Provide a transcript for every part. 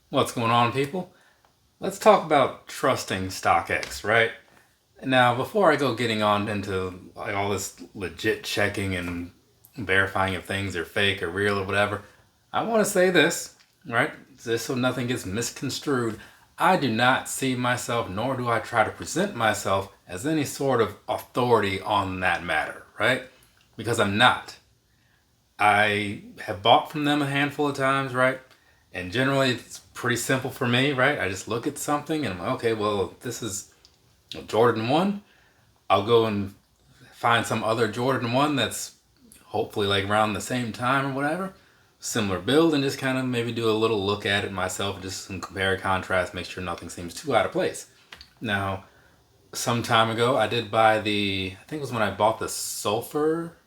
What's going on, people? Let's talk about trusting StockX, right? Now, before I go getting on into like all this legit checking and verifying if things are fake or real or whatever, I want to say this, right? Just so nothing gets misconstrued. I do not see myself, nor do I try to present myself as any sort of authority on that matter, right? Because I'm not. I have bought from them a handful of times, right? And generally it's pretty simple for me, right? I just look at something and I'm like, okay, well, this is Jordan 1. I'll go and find some other Jordan 1 that's hopefully like around the same time or whatever. Similar build, and just kind of maybe do a little look at it myself, just some compare and contrast, make sure nothing seems too out of place. Now, some time ago, I did buy I think it was when I bought the Sulfur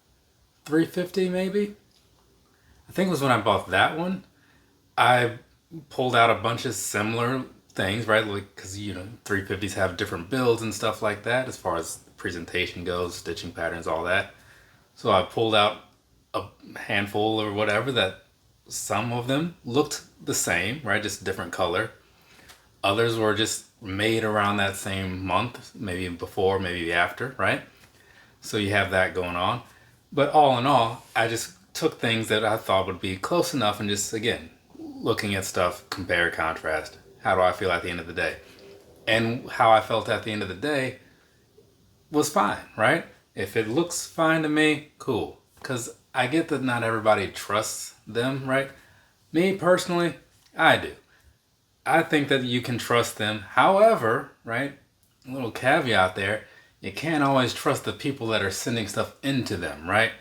350 maybe? I think it was when I bought that one. I pulled out a bunch of similar things, right? Like, because, 350s have different builds and stuff like that as far as presentation goes, stitching patterns, all that. So I pulled out a handful or whatever that some of them looked the same, right? Just different color. Others were just made around that same month, maybe before, maybe after, right? So you have that going on. But all in all, I just took things that I thought would be close enough and just, again, looking at stuff, compare, contrast. How do I feel at the end of the day? And how I felt at the end of the day was fine, right? If it looks fine to me, cool. Because I get that not everybody trusts them, right? Me personally, I do. I think that you can trust them. However, right? A little caveat there, you can't always trust the people that are sending stuff into them, right?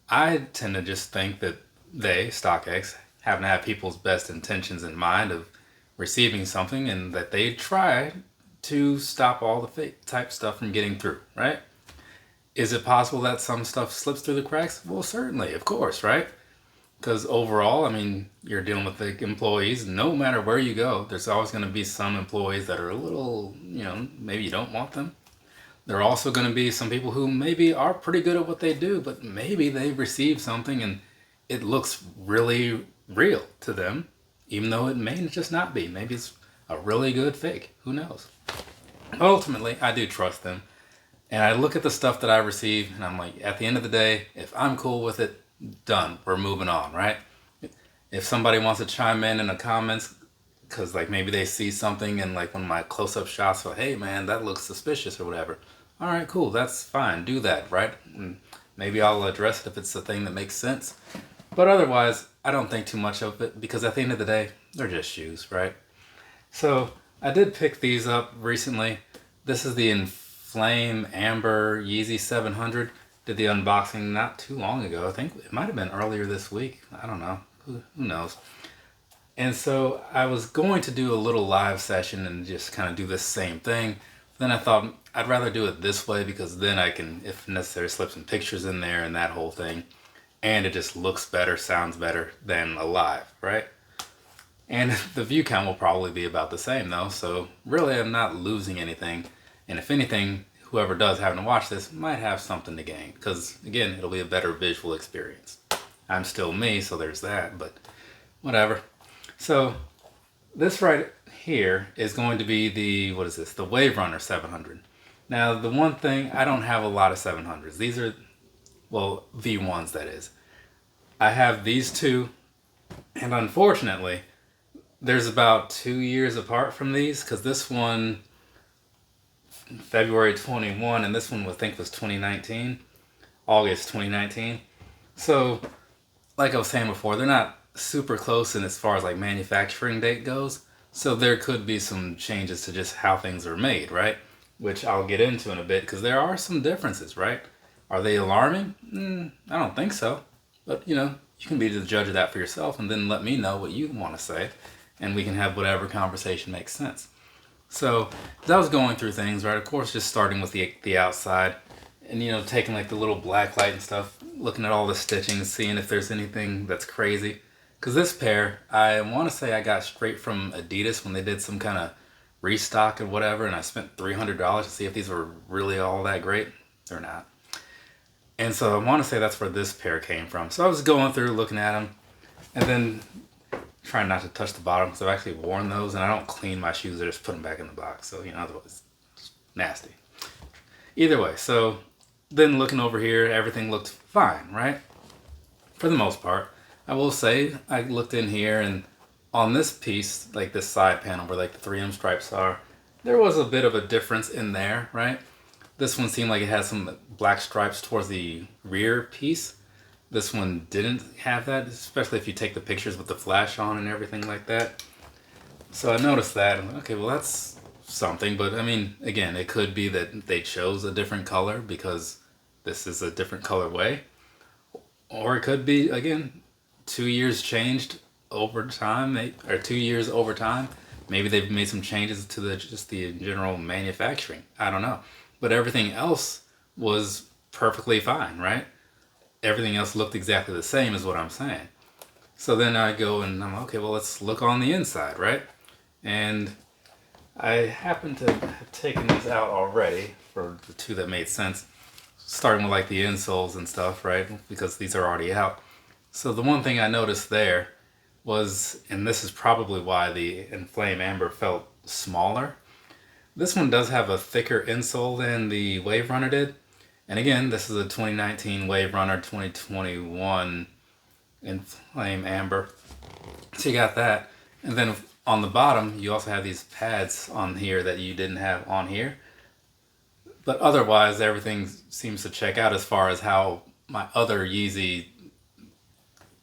I tend to just think that StockX, happen to have people's best intentions in mind of receiving something and that they try to stop all the fake type stuff from getting through, right? Is it possible that some stuff slips through the cracks? Well, certainly, of course, right? Because overall, I mean, you're dealing with the employees. No matter where you go, there's always going to be some employees that are a little, maybe you don't want them. There are also going to be some people who maybe are pretty good at what they do, but maybe they receive something and it looks really real to them, even though it may just not be. Maybe it's a really good fake. Who knows? Ultimately, I do trust them. And I look at the stuff that I receive and I'm like, at the end of the day, if I'm cool with it, done. We're moving on, right? If somebody wants to chime in the comments, because like maybe they see something in like one of my close-up shots, so hey man, that looks suspicious or whatever. All right, cool, that's fine. Do that, right? And maybe I'll address it if it's a thing that makes sense. But otherwise, I don't think too much of it because at the end of the day, they're just shoes, right? So I did pick these up recently. This is the Inflame Amber Yeezy 700. Did the unboxing not too long ago. I think it might have been earlier this week. I don't know. Who knows? And so I was going to do a little live session and just kind of do this same thing. Then I thought I'd rather do it this way because then I can, if necessary, slip some pictures in there and that whole thing. And it just looks better, sounds better than a live, right? And the view count will probably be about the same though. So really I'm not losing anything. And if anything, whoever does happen to watch this might have something to gain. Because again, it'll be a better visual experience. I'm still me, so there's that, but whatever. So this right here is going to be the Wave Runner 700. Now the one thing, I don't have a lot of 700s. These are, well, V1s that is. I have these two, and unfortunately, there's about 2 years apart from these, because this one, February 21, and this one I think was 2019, August 2019. So, like I was saying before, they're not super close in as far as like manufacturing date goes. So there could be some changes to just how things are made, right? Which I'll get into in a bit because there are some differences, right? Are they alarming? I don't think so. But you can be the judge of that for yourself and then let me know what you want to say and we can have whatever conversation makes sense. So as I was going through things, right, of course just starting with the outside and taking like the little black light and stuff, looking at all the stitching, seeing if there's anything that's crazy. Because this pair, I want to say I got straight from Adidas when they did some kind of restock or whatever, and I spent $300 to see if these were really all that great. They're not. And so I want to say that's where this pair came from. So I was going through looking at them and then trying not to touch the bottom because I've actually worn those and I don't clean my shoes. I just put them back in the box. So, otherwise, it's nasty. Either way, so then looking over here, everything looked fine, right? For the most part. I will say, I looked in here and on this piece, like this side panel where like the 3M stripes are, there was a bit of a difference in there, right? This one seemed like it had some black stripes towards the rear piece. This one didn't have that, especially if you take the pictures with the flash on and everything like that. So I noticed that. I'm like, okay, well that's something. But I mean, again, it could be that they chose a different color because this is a different colorway. Or it could be, again, 2 years changed over time, or 2 years over time. Maybe they've made some changes to just the general manufacturing. I don't know. But everything else was perfectly fine, right? Everything else looked exactly the same is what I'm saying. So then I go and I'm okay, well, let's look on the inside, right? And I happen to have taken these out already for the two that made sense, starting with like the insoles and stuff, right? Because these are already out. So the one thing I noticed there was, and this is probably why the Inflame Amber felt smaller, this one does have a thicker insole than the Wave Runner did. And again, this is a 2019 Wave Runner 2021 Inflame Amber. So you got that. And then on the bottom, you also have these pads on here that you didn't have on here. But otherwise, everything seems to check out as far as how my other Yeezy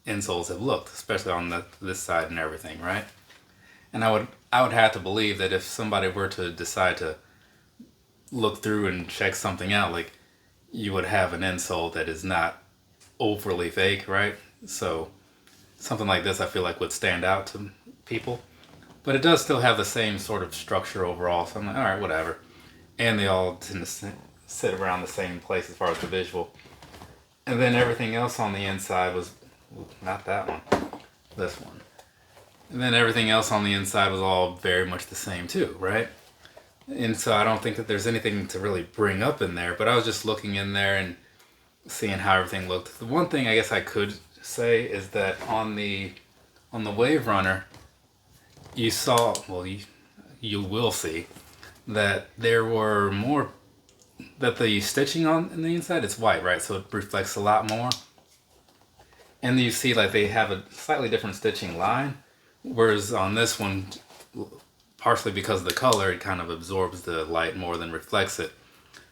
insoles have looked, especially on this side and everything, right? And I would have to believe that if somebody were to decide to look through and check something out, like you would have an insole that is not overly fake, right? So something like this I feel like would stand out to people. But it does still have the same sort of structure overall, so I'm like, alright, whatever. And they all tend to sit around the same place as far as the visual. And then everything else on the inside was, not that one, this one. And then everything else on the inside was all very much the same too, right? And so I don't think that there's anything to really bring up in there, but I was just looking in there and seeing how everything looked. The one thing I guess I could say is that on the Wave Runner, you saw, well, you will see that there were more, that the stitching on the inside, it's white, right? So it reflects a lot more. And you see like they have a slightly different stitching line, whereas on this one, partially because of the color, it kind of absorbs the light more than reflects it.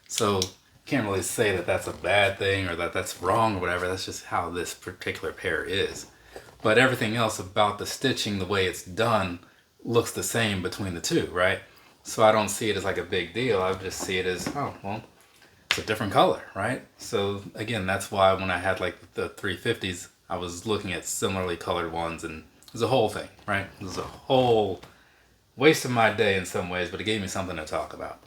So can't really say that that's a bad thing or that that's wrong or whatever. That's just how this particular pair is. But everything else about the stitching, the way it's done, looks the same between the two, right? So I don't see it as like a big deal. I just see it as, oh, well, it's a different color, right? So again, that's why when I had like the 350s, I was looking at similarly colored ones, and it was a whole thing, right? It was a whole waste of my day in some ways, but it gave me something to talk about.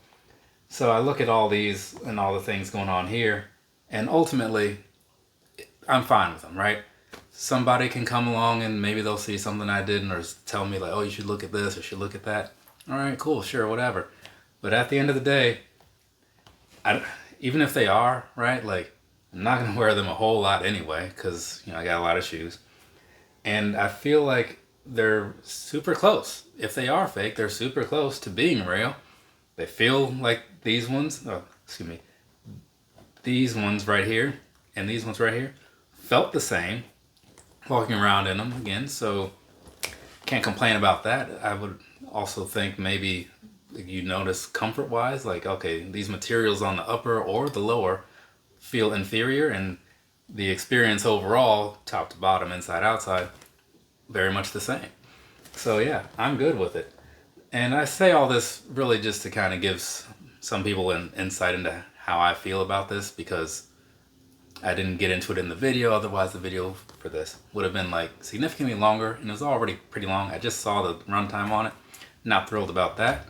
So I look at all these and all the things going on here, and ultimately, I'm fine with them, right? Somebody can come along and maybe they'll see something I didn't, or tell me like, oh, you should look at this or you should look at that. All right, cool, sure, whatever. But at the end of the day, even if they are, right, like, I'm not going to wear them a whole lot anyway, because, I got a lot of shoes. And I feel like they're super close. If they are fake, they're super close to being real. They feel like these ones, these ones right here and these ones right here felt the same walking around in them again, so can't complain about that. I would also think maybe you notice comfort wise, like, okay, these materials on the upper or the lower feel inferior, and the experience overall, top to bottom, inside, outside, very much the same. So yeah, I'm good with it. And I say all this really just to kind of give some people an insight into how I feel about this, because I didn't get into it in the video. Otherwise the video for this would have been like significantly longer, and it was already pretty long. I just saw the runtime on it. Not thrilled about that,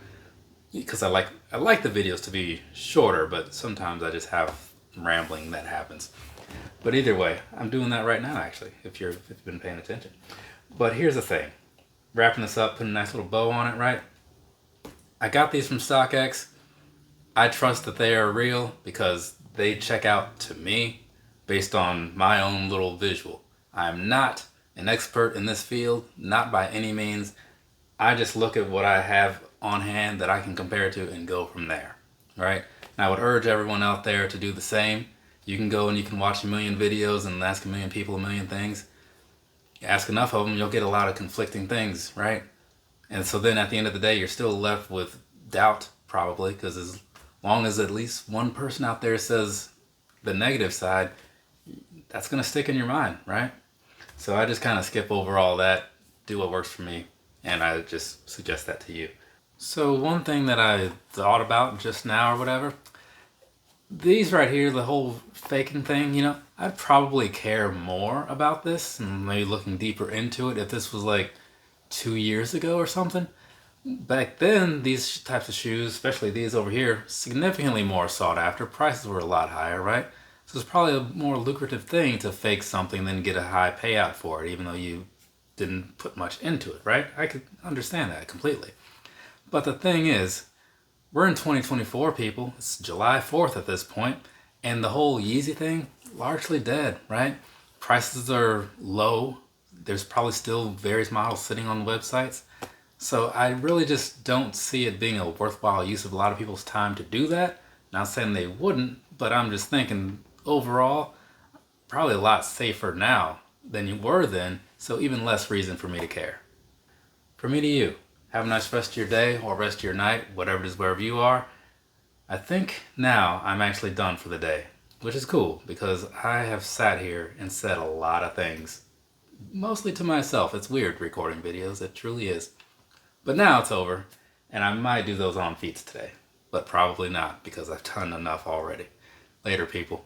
because I like the videos to be shorter, but sometimes I just have rambling that happens. But either way, I'm doing that right now actually, if you've been paying attention. But here's the thing, wrapping this up, putting a nice little bow on it, right? I got these from StockX. I trust that they are real because they check out to me based on my own little visual. I'm not an expert in this field, not by any means. I just look at what I have on hand that I can compare to and go from there, right? And I would urge everyone out there to do the same. You can go and you can watch a million videos and ask a million people a million things. You ask enough of them, you'll get a lot of conflicting things, right? And so then at the end of the day, you're still left with doubt, probably, because as long as at least one person out there says the negative side, that's going to stick in your mind, right? So I just kind of skip over all that, do what works for me, and I just suggest that to you. So one thing that I thought about just now or whatever, these right here, the whole faking thing, I'd probably care more about this and maybe looking deeper into it if this was like 2 years ago or something. Back then, these types of shoes, especially these over here, significantly more sought after. Prices were a lot higher, right? So it's probably a more lucrative thing to fake something than get a high payout for it, even though you didn't put much into it, right? I could understand that completely. But the thing is, we're in 2024, people. It's July 4th at this point, and the whole Yeezy thing, largely dead, right? Prices are low. There's probably still various models sitting on the websites. So I really just don't see it being a worthwhile use of a lot of people's time to do that. Not saying they wouldn't, but I'm just thinking overall, probably a lot safer now than you were then, so even less reason for me to care. From me to you, have a nice rest of your day or rest of your night, whatever it is, wherever you are. I think now I'm actually done for the day, which is cool because I have sat here and said a lot of things, mostly to myself. It's weird recording videos, it truly is. But now it's over, and I might do those on feeds today, but probably not because I've done enough already. Later, people.